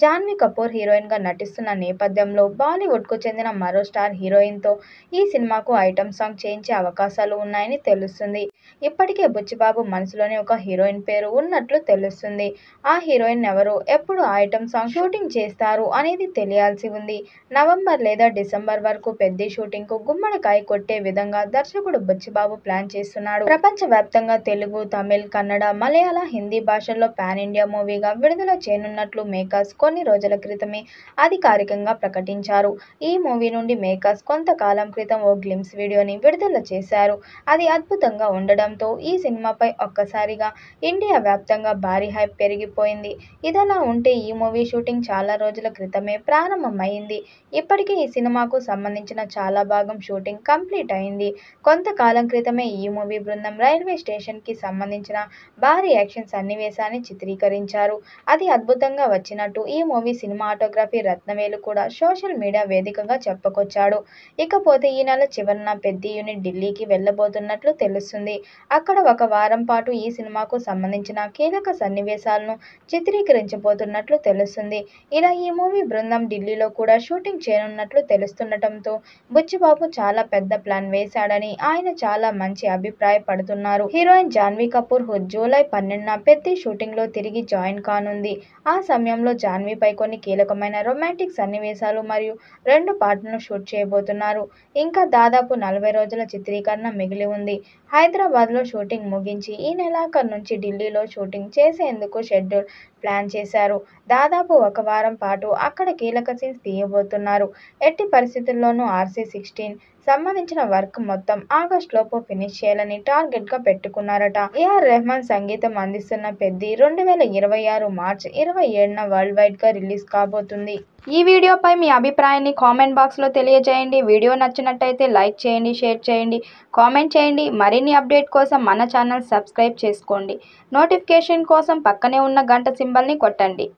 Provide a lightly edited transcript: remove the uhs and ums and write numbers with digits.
జాన్వీ కపూర్ హీరోయిన్గా నటిస్తున్న నేపథ్యంలో బాలీవుడ్కు చెందిన మరో స్టార్ హీరోయిన్తో ఈ సినిమాకు ఐటెం సాంగ్ చేయించే అవకాశాలు ఉన్నాయని తెలుస్తుంది. ఇప్పటికే బుచ్చిబాబు మనసులోని ఒక హీరోయిన్ పేరు ఉన్నట్లు తెలుస్తుంది. ఆ హీరోయిన్ ఎవరు, ఎప్పుడు ఐటెం సాంగ్ షూటింగ్ చేస్తారు అనేది తెలియాల్సి ఉంది. నవంబర్ లేదా డిసెంబర్ వరకు పెద్ది షూటింగ్కు గుమ్మడికాయ కొట్టే విధంగా దర్శకుడు బుచ్చిబాబు ప్లాన్ చేస్తున్నాడు. ప్రపంచవ్యాప్తంగా తెలుగు, తమిళ్, కన్నడ, మలయాళ, హిందీ భాషల్లో పాన్ ఇండియా మూవీగా విడుదల చేయనున్నట్లు మేకర్స్ కొన్ని రోజుల క్రితమే అధికారికంగా ప్రకటించారు. ఈ మూవీ నుండి మేకర్స్ కొంతకాలం క్రితం ఓ గ్లింప్స్ వీడియోని విడుదల చేశారు. అది అద్భుతంగా ఉండడంతో ఈ సినిమాపై ఒక్కసారిగా ఇండియా వ్యాప్తంగా భారీ హైప్ పెరిగిపోయింది. ఇదిలా ఉంటే ఈ మూవీ షూటింగ్ చాలా రోజుల క్రితమే ప్రారంభమైంది. ఇప్పటికే ఈ సినిమాకు సంబంధించిన చాలా భాగం షూటింగ్ కంప్లీట్ అయింది. కొంతకాలం క్రితమే ఈ మూవీ బృందం రైల్వే స్టేషన్కి సంబంధించిన భారీ యాక్షన్ సన్నివేశాన్ని చిత్రీకరించారు. అది అద్భుతంగా వచ్చినట్టు ఈ మూవీ సినిమాటోగ్రఫీ రత్నవేలు కూడా సోషల్ మీడియా వేదికగా చెప్పుకొచ్చాడు. ఇకపోతే ఈ నెల చివరన పెద్ది యూనిట్ ఢిల్లీకి వెళ్లబోతున్నట్లు తెలుస్తుంది. అక్కడ ఒక వారం పాటు ఈ సినిమాకు సంబంధించిన కీలక సన్నివేశాలను చిత్రీకరించబోతున్నట్లు తెలుస్తుంది. ఇలా ఈ మూవీ బృందం ఢిల్లీలో కూడా షూటింగ్ చేయనున్నట్లు తెలుస్తుండటంతో బుచ్చిబాబు చాలా పెద్ద ప్లాన్ వేశాడని ఆయన చాలా మంచి అభిప్రాయపడుతున్నారు. హీరోయిన్ జాన్వీ కపూర్ జూలై 12న పెద్ది షూటింగ్లో తిరిగి జాయిన్ కానుంది. ఆ సమయంలో జాన్వీపై కొన్ని కీలకమైన రొమాంటిక్ సన్నివేశాలు మరియు 2 పాటలను షూట్ చేయబోతున్నారు. ఇంకా దాదాపు 40 రోజుల చిత్రీకరణ మిగిలి ఉంది. హైదరాబాద్లో షూటింగ్ ముగించి ఈ నెలాఖరు నుంచి ఢిల్లీలో షూటింగ్ చేసేందుకు షెడ్యూల్ ప్లాన్ చేశారు. దాదాపు ఒక వారం పాటు అక్కడ కీలక సీన్స్ తీయబోతున్నారు. ఎట్టి పరిస్థితుల్లోనూ RC-16 సంబంధించిన వర్క్ మొత్తం ఆగస్టులోపు ఫినిష్ చేయాలని టార్గెట్గా పెట్టుకున్నారట. ఏఆర్ రెహమాన్ సంగీతం అందిస్తున్న పెద్ది 2026 మార్చి 27న వరల్డ్ వైడ్గా రిలీజ్ కాబోతుంది. ఈ వీడియోపై మీ అభిప్రాయాన్ని కామెంట్ బాక్స్లో తెలియజేయండి. వీడియో నచ్చినట్టయితే లైక్ చేయండి, షేర్ చేయండి, కామెంట్ చేయండి. మరిన్ని అప్డేట్ కోసం మన ఛానల్ సబ్స్క్రైబ్ చేసుకోండి. నోటిఫికేషన్ కోసం పక్కనే ఉన్న గంట సింబల్ని కొట్టండి.